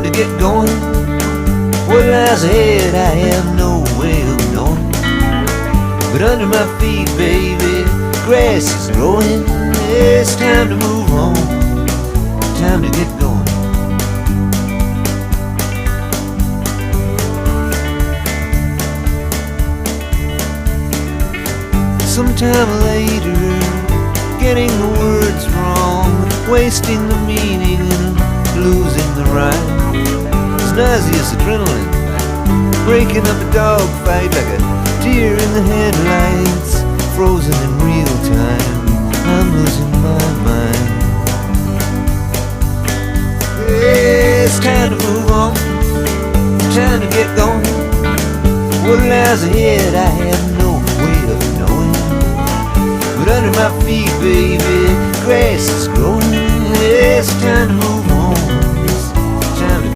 time to get going. What lies ahead I have no way of knowing. But under my feet, baby, grass is growing. It's time to move on, time to get going. Sometime later, getting the words wrong, wasting the meaning and losing the rhyme. It's nauseous adrenaline, breaking up a dogfight like a deer in the headlights, frozen in real time. I'm losing my mind. It's time to move on, time to get going. What lies ahead I have no way of knowing. But under my feet, baby, grass is growing. It's time to move